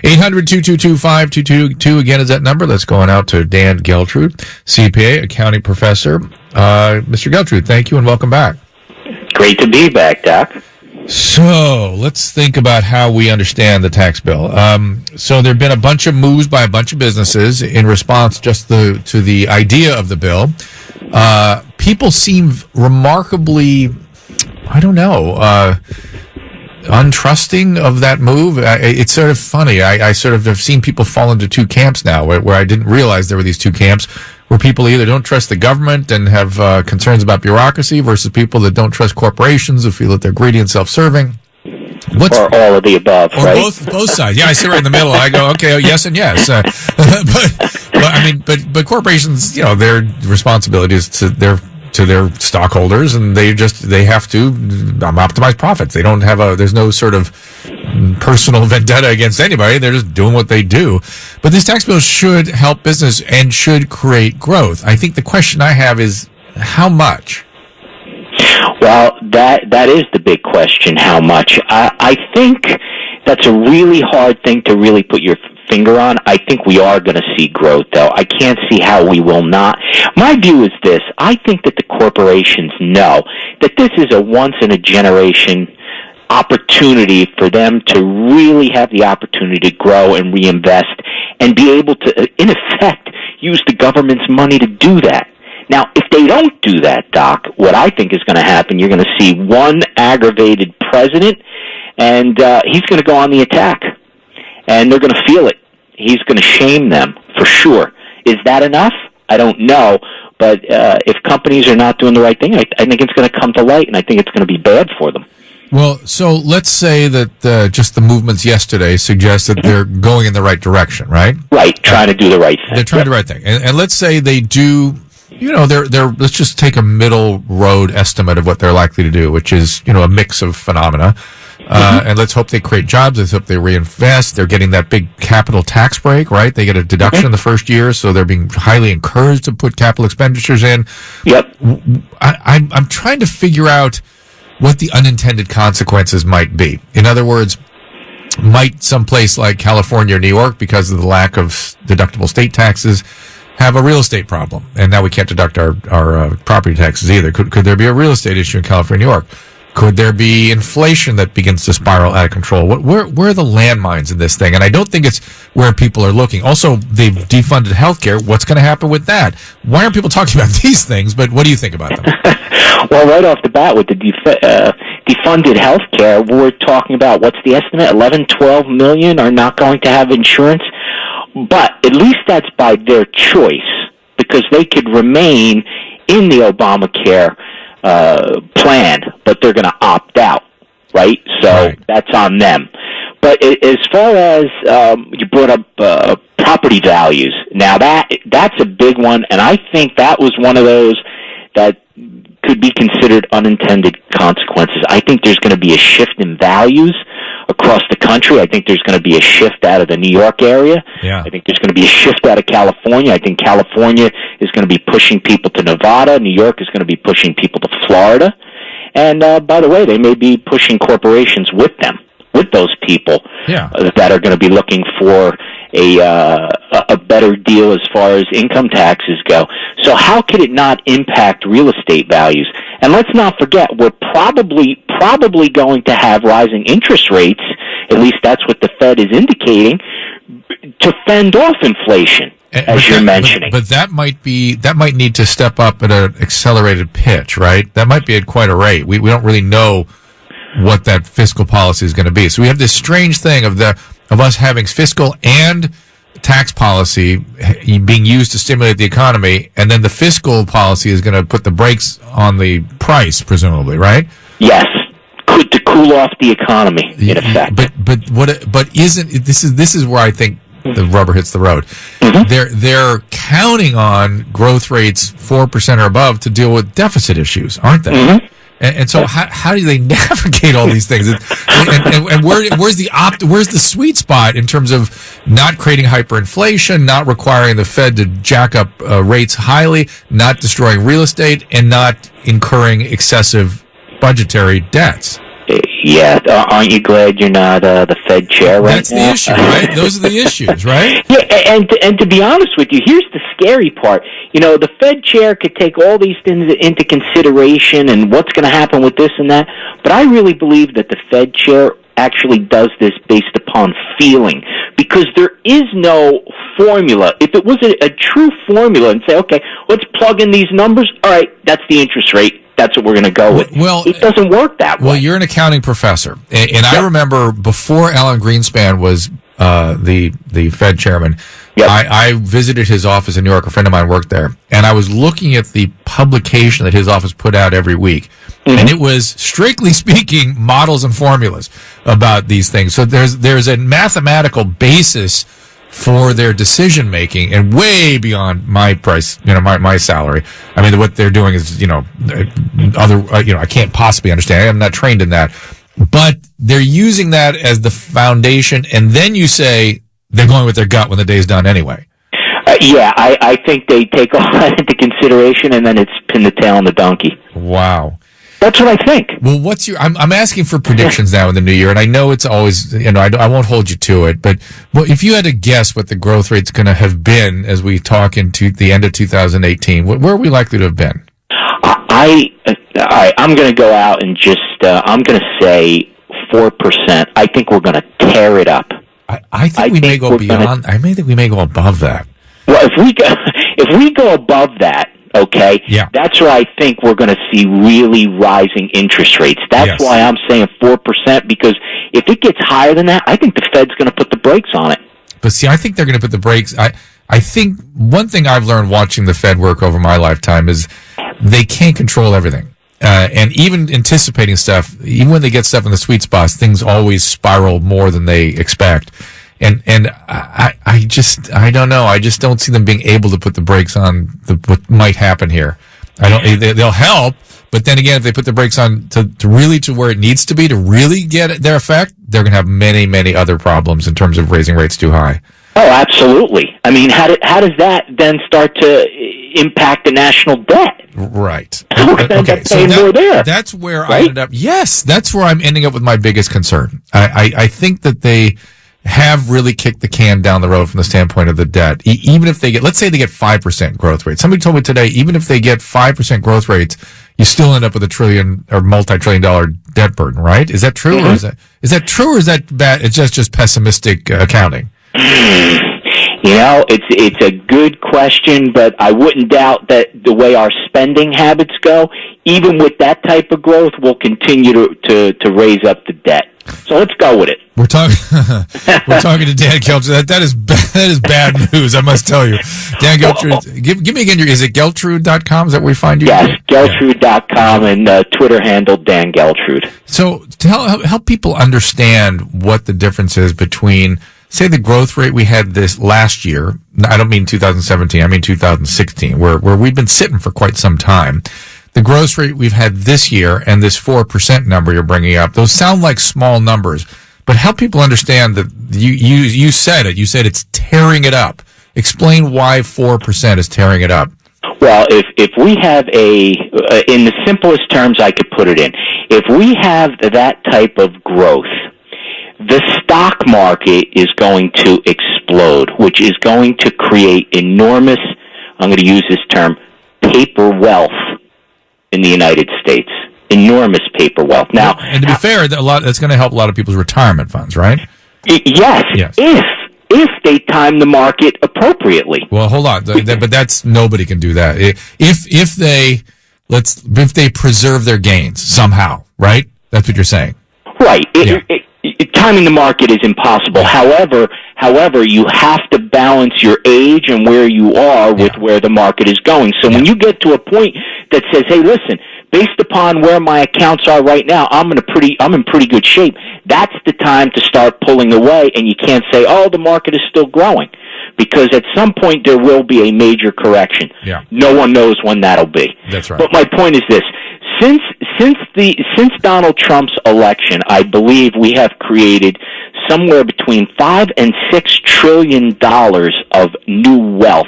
800-222-5222 again is that number. Let's go on out to Dan Geltrude, CPA, accounting professor. Mr. Geltrude, thank you and welcome back. Great to be back, Doc. So let's think about how we understand the tax bill. So there have been a bunch of moves by a bunch of businesses in response just to the idea of the bill. People seem remarkably, untrusting of that move. It's sort of funny. I sort of have seen people fall into two camps now where I didn't realize there were these two camps where people either don't trust the government and have concerns about bureaucracy versus people that don't trust corporations who feel that they're greedy and self-serving. Or all of the above, or right? Both sides. Yeah, I sit right in the middle. I go, okay, yes and yes. But corporations, their responsibility is to their stockholders, and they have to optimize profits. They don't have there's no sort of personal vendetta against anybody. They're just doing what they do. But this tax bill should help business and should create growth. I think the question I have is how much? Well, that is the big question, how much. I think that's a really hard thing to really put your finger on. I think we are going to see growth, though. I can't see how we will not. My view is this. I think that the corporations know that this is a once-in-a-generation opportunity for them to really have the opportunity to grow and reinvest and be able to, in effect, use the government's money to do that. Now, if they don't do that, Doc, what I think is going to happen, you're going to see one aggravated president, and he's going to go on the attack. And they're going to feel it. He's going to shame them, for sure. Is that enough? I don't know. But if companies are not doing the right thing, I think it's going to come to light, and I think it's going to be bad for them. Well, so let's say that just the movements yesterday suggest that they're going in the right direction, right? Right, trying to do the right thing. They're trying to do the right thing. And let's say they do, let's just take a middle road estimate of what they're likely to do, which is, a mix of phenomena. And let's hope they create jobs. Let's hope they reinvest. They're getting that big capital tax break, right? They get a deduction in the first year, so they're being highly encouraged to put capital expenditures in. Yep. I'm trying to figure out what the unintended consequences might be. In other words, might some place like California or New York, because of the lack of deductible state taxes, have a real estate problem? And now we can't deduct our property taxes either. Could there be a real estate issue in California, New York? Could there be inflation that begins to spiral out of control? Where are the landmines in this thing? And I don't think it's where people are looking. Also, they've defunded healthcare. What's going to happen with that? Why aren't people talking about these things? But what do you think about them? Well, right off the bat with the defunded healthcare, we're talking about, what's the estimate? 11, 12 million are not going to have insurance. But at least that's by their choice, because they could remain in the Obamacare plan, but they're going to opt out, right? So That's on them. But as far as you brought up property values, now that's a big one, and I think that was one of those that could be considered unintended consequences. I think there's going to be a shift in values across the country. I think there's going to be a shift out of the New York area. Yeah. I think there's going to be a shift out of California. I think California is going to be pushing people to Nevada. New York is going to be pushing people to Florida. And by the way, they may be pushing corporations with them, with those people that are going to be looking for a better deal as far as income taxes go. So how could it not impact real estate values? And let's not forget, we're probably going to have rising interest rates, at least that's what the Fed is indicating, to fend off inflation, as you're mentioning. But that might need to step up at an accelerated pitch, right? That might be at quite a rate. We don't really know what that fiscal policy is going to be. So we have this strange thing of us having fiscal and tax policy being used to stimulate the economy, and then the fiscal policy is going to put the brakes on the price, presumably, right? Yes, to cool off the economy, in effect. But this is where I think the rubber hits the road. Mm-hmm. They're counting on growth rates 4% or above to deal with deficit issues, aren't they? Mm-hmm. And so how do they navigate all these things? And where's the sweet spot in terms of not creating hyperinflation, not requiring the Fed to jack up rates highly, not destroying real estate, and not incurring excessive budgetary debts? Yeah, aren't you glad you're not the Fed chair right That's now? the issue, right? Those are the issues, right? Yeah, and to be honest with you, here's the scary part. The Fed chair could take all these things into consideration and what's going to happen with this and that, but I really believe that the Fed chair actually does this based upon feeling, because there is no formula. If it was a true formula and say, okay, let's plug in these numbers, all right, that's the interest rate. That's what we're going to go with. Well, it doesn't work that way. Well, you're an accounting professor, and I remember before Alan Greenspan was the Fed chairman, I visited his office in New York. A friend of mine worked there, and I was looking at the publication that his office put out every week, and it was, strictly speaking, models and formulas about these things. So there's a mathematical basis for their decision making, and way beyond my price, my salary. I mean, what they're doing is, I can't possibly understand. I'm not trained in that, but they're using that as the foundation. And then you say they're going with their gut when the day's done anyway. I think they take all that into consideration, and then it's pin the tail on the donkey. Wow. That's what I think. Well, I'm asking for predictions now in the new year, and I know it's always, I won't hold you to it, but if you had to guess what the growth rate's going to have been as we talk into the end of 2018, where are we likely to have been? I'm going to go out and just, I'm going to say 4%. I think we're going to tear it up. I think we may go beyond. I may think we may go above that. Well, if we go above that, okay, that's where I think we're going to see really rising interest rates. That's why I'm saying 4%, because if it gets higher than that, I think the Fed's going to put the brakes on it. But see, I think they're going to put the brakes. I think one thing I've learned watching the Fed work over my lifetime is they can't control everything. And even anticipating stuff, even when they get stuff in the sweet spots, things always spiral more than they expect. And I don't know. I just don't see them being able to put the brakes on what might happen here. They'll help, but then again, if they put the brakes on to really to where it needs to be to really get their effect, they're going to have many, many other problems in terms of raising rates too high. Oh, absolutely. I mean, how does that then start to impact the national debt? Right. Okay, so more there. That's where I ended up. Yes, that's where I'm ending up with my biggest concern. I think that they have really kicked the can down the road from the standpoint of the debt. Even if they get, let's say they get 5% growth rate. Somebody told me today, even if they get 5% growth rates, you still end up with $1 trillion or multi-trillion-dollar debt burden, right? Is that true, or is that true, or is that bad? It's just pessimistic accounting. It's a good question, but I wouldn't doubt that the way our spending habits go, even with that type of growth, we'll continue to raise up the debt. So let's go with it. We're talking to Dan Geltrude. That is bad news, I must tell you. Dan Geltrude, give me again is it Geltrude.com? Is that where we find you? Yes, Geltrude.com and Twitter handle Dan Geltrude. So to help people understand what the difference is between, say, the growth rate we had this last year. I don't mean 2017, I mean 2016, where we've been sitting for quite some time. The growth rate we've had this year and this 4% number you're bringing up, those sound like small numbers, but help people understand that you said it. You said it's tearing it up. Explain why 4% is tearing it up. Well, if we have in the simplest terms I could put it in, if we have that type of growth, the stock market is going to explode, which is going to create enormous, I'm going to use this term, paper wealth in the United States. Enormous paper wealth. Now, and to be fair, that's going to help a lot of people's retirement funds, right? Yes. If they time the market appropriately. Well, hold on, but that's nobody can do that. If they preserve their gains somehow, right? That's what you're saying, right? Timing the market is impossible. However, you have to balance your age and where you are with where the market is going. So when you get to a point that says, "Hey, listen, based upon where my accounts are right now, I'm in pretty good shape," that's the time to start pulling away. And you can't say, "Oh, the market is still growing," because at some point there will be a major correction. Yeah. No one knows when that'll be. That's right. But my point is this: Since Donald Trump's election, I believe we have created somewhere between $5 and $6 trillion of new wealth,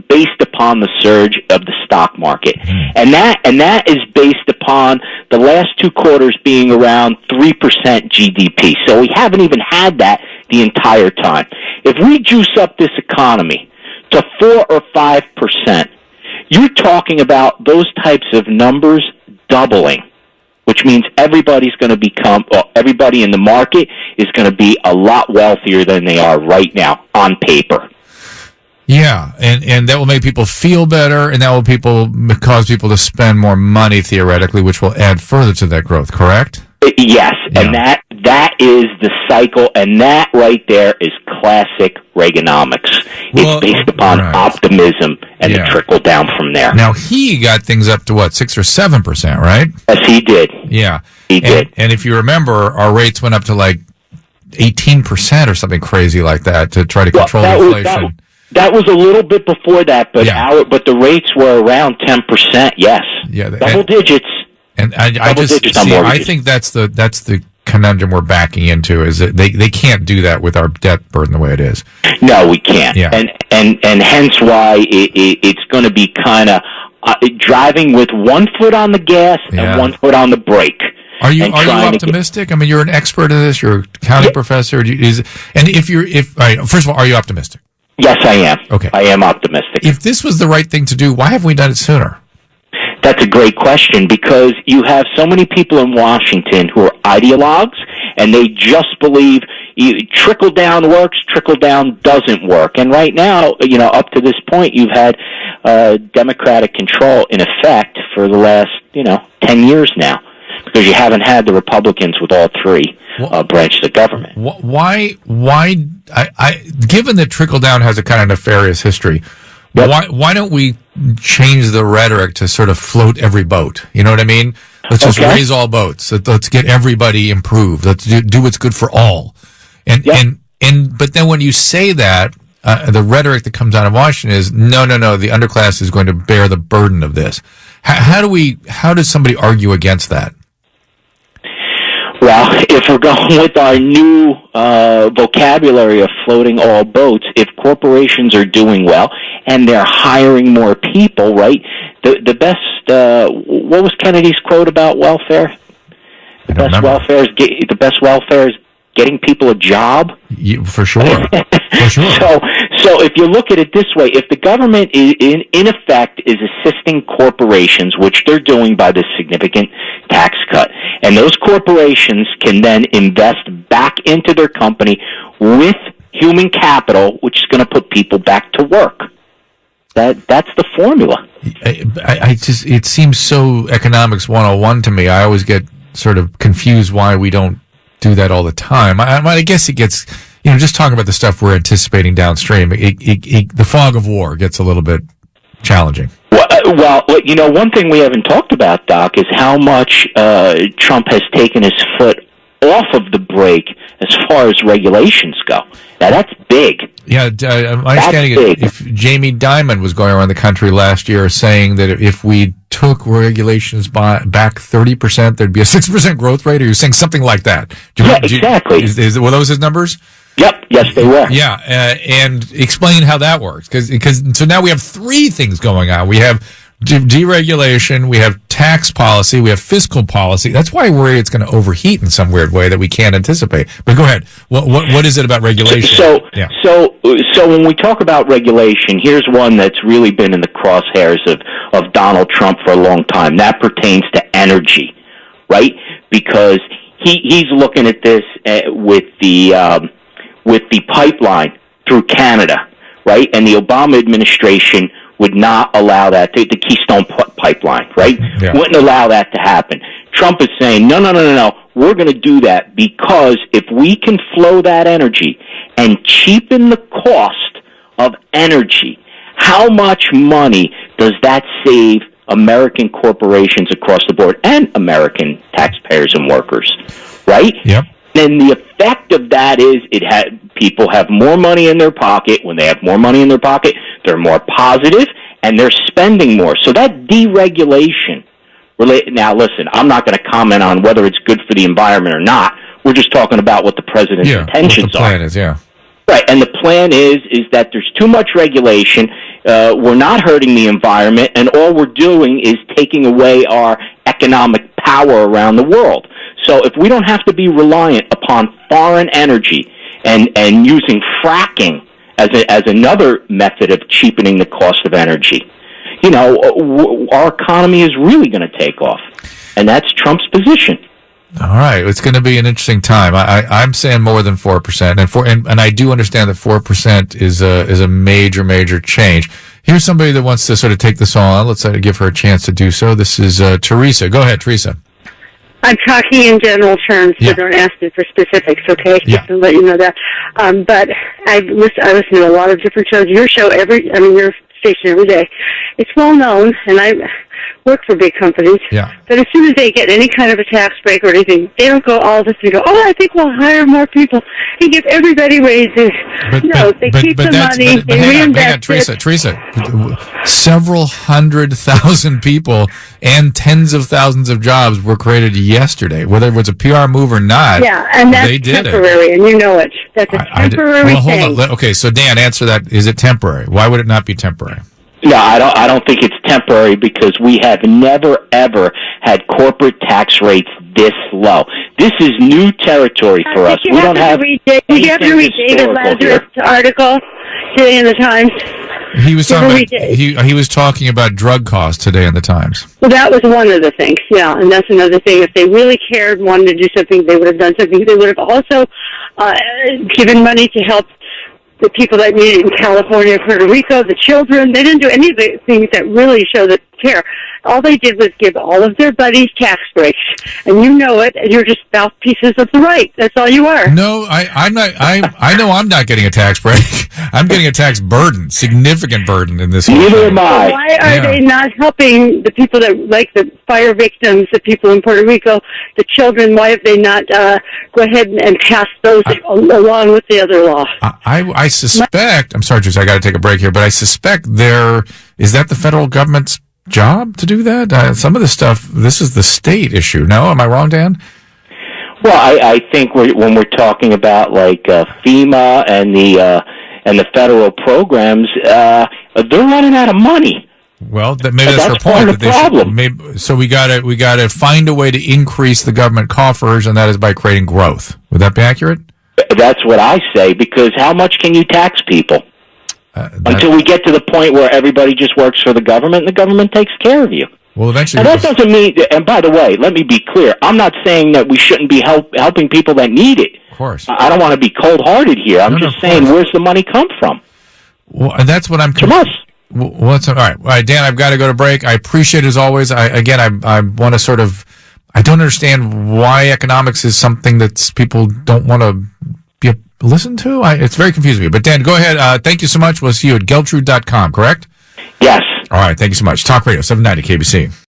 based upon the surge of the stock market. And that is based upon the last 2 quarters being around 3% GDP. So we haven't even had that the entire time. If we juice up this economy to 4 or 5%, you're talking about those types of numbers doubling, which means everybody in the market is going to be a lot wealthier than they are right now on paper. Yeah, and that will make people feel better, and that will cause people to spend more money theoretically, which will add further to that growth, correct? Yes, yeah. And that is the cycle, and that right there is classic Reaganomics. It's based upon optimism and the trickle down from there. Now, he got things up to, 6 or 7%, right? Yes, he did. Yeah. He did. And if you remember, our rates went up to 18% or something crazy like that to try to control inflation. That was a little bit before that, but the rates were around 10%. Yes, double digits. And I think that's the conundrum we're backing into, is that they can't do that with our debt burden the way it is. No, we can't. Yeah. And hence why it's going to be kind of driving with one foot on the gas and one foot on the brake. Are you optimistic? I mean, you're an expert in this. You're a accounting professor. First of all, are you optimistic? Yes, I am. Okay. I am optimistic. If this was the right thing to do, why haven't we done it sooner? That's a great question, because you have so many people in Washington who are ideologues, and they just believe trickle down works, trickle down doesn't work. And right now, up to this point, you've had Democratic control in effect for the last 10 years now, because you haven't had the Republicans with all three branches of government. Why? Given that trickle down has a kind of nefarious history, why don't we change the rhetoric to sort of float every boat? You know what I mean? Let's just raise all boats. Let's get everybody improved. Let's do what's good for all. But then when you say that, the rhetoric that comes out of Washington is no, the underclass is going to bear the burden of this. How does somebody argue against that? Well, if we're going with our new vocabulary of floating all boats, if corporations are doing well and they're hiring more people, right? The best. What was Kennedy's quote about welfare? The best welfare is getting people a job. For sure. For sure. So if you look at it this way, if the government in effect is assisting corporations, which they're doing by this significant tax cut, and those corporations can then invest back into their company with human capital, which is going to put people back to work. That's the formula. It seems so economics 101 to me. I always get sort of confused why we don't do that all the time. I guess it gets, just talking about the stuff we're anticipating downstream, the fog of war gets a little bit challenging. Well, one thing we haven't talked about, Doc, is how much Trump has taken his foot off of the brake as far as regulations go. Now, that's big. Yeah, my understanding is if Jamie Dimon was going around the country last year saying that if we took regulations back 30%, there'd be a 6% growth rate, or you're saying something like that. Exactly. Were those his numbers? Yep. Yes, they were. Yeah, and explain how that works, because so now we have three things going on. We have deregulation, we have tax policy, we have fiscal policy. That's why I worry it's going to overheat in some weird way that we can't anticipate. But go ahead. What is it about regulation? So when we talk about regulation, here's one that's really been in the crosshairs of Donald Trump for a long time. That pertains to energy, right? Because he's looking at this with the pipeline through Canada, right? And the Obama administration would not allow that, the Keystone Pipeline, right? Yeah. Wouldn't allow that to happen. Trump is saying, no, we're going to do that, because if we can flow that energy and cheapen the cost of energy, how much money does that save American corporations across the board and American taxpayers and workers, right? Yep. And the effect of that is people have more money in their pocket. When they have more money in their pocket, they're more positive and they're spending more. So that deregulation, now listen, I'm not going to comment on whether it's good for the environment or not. We're just talking about what the president's intentions what the plan is, yeah. Right, and the plan is that there's too much regulation. We're not hurting the environment, and all we're doing is taking away our economic power around the world. So if we don't have to be reliant upon foreign energy and using fracking as another method of cheapening the cost of energy, our economy is really going to take off. And that's Trump's position. All right, it's going to be an interesting time. I'm saying more than 4%, and I do understand that 4% is a major change. Here's somebody that wants to sort of take this on. Let's give her a chance to do so. This is Teresa. Go ahead, Teresa. I'm talking in general terms, so don't ask me for specifics, okay? Yeah. Just to let you know that. But I listen to a lot of different shows. Your show your station every day. It's well known, and I work for big companies. Yeah. But as soon as they get any kind of a tax break or anything, they don't go all this and go, I think we'll hire more people and give everybody raises. They keep the money, they reinvest it. Teresa, several 100,000 people and tens of thousands of jobs were created yesterday, whether it was a PR move or not. Yeah, and that's they did temporary, and you know it. That's a temporary thing. Hold on. Okay, so Dan, answer that. Is it temporary? Why would it not be temporary? No, I don't think it's temporary because we have never, ever had corporate tax rates this low. This is new territory for us. We don't have Did you have to read David Lazarus' article today in the Times? He was he was talking about drug costs today in the Times. Well, that was one of the things, yeah, and that's another thing. If they really cared, wanted to do something, they would have done something. They would have also given money to help the people that need it in California, Puerto Rico, the children. They didn't do any of the things that really show that care. All they did was give all of their buddies tax breaks, and you know it. And you're just mouthpieces of the right. That's all you are. No, I'm not. I know I'm not getting a tax break. I'm getting a tax burden, significant burden in this. Neither am I. Why are they not helping the people that, like the fire victims, the people in Puerto Rico, the children? Why have they not go ahead and pass those along with the other law? I suspect. I'm sorry, Teresa, I got to take a break here, but I suspect is that the federal government's job to do that? Some of the stuff, this is the state issue. No, am I wrong, Dan? Well, I think when we're talking about like FEMA and the federal programs, they're running out of money. Well, maybe that's her point. So we gotta find a way to increase the government coffers, and that is by creating growth. Would that be accurate? That's what I say, because how much can you tax people? Until we get to the point where everybody just works for the government and the government takes care of you. Well, eventually. And that doesn't mean, and by the way, let me be clear, I'm not saying that we shouldn't be helping people that need it. Of course. I don't want to be cold-hearted here. I'm just saying, where's the money come from? Well, and that's what I'm... From us. Well, all right, Dan, I've got to go to break. I appreciate it as always. I want to sort of... I don't understand why economics is something that people don't want to listen to. It's very confusing me. But Dan, go ahead. Thank you so much. We'll see you at Geltrude.com, correct? Yes. All right. Thank you so much. Talk Radio 790 KBC.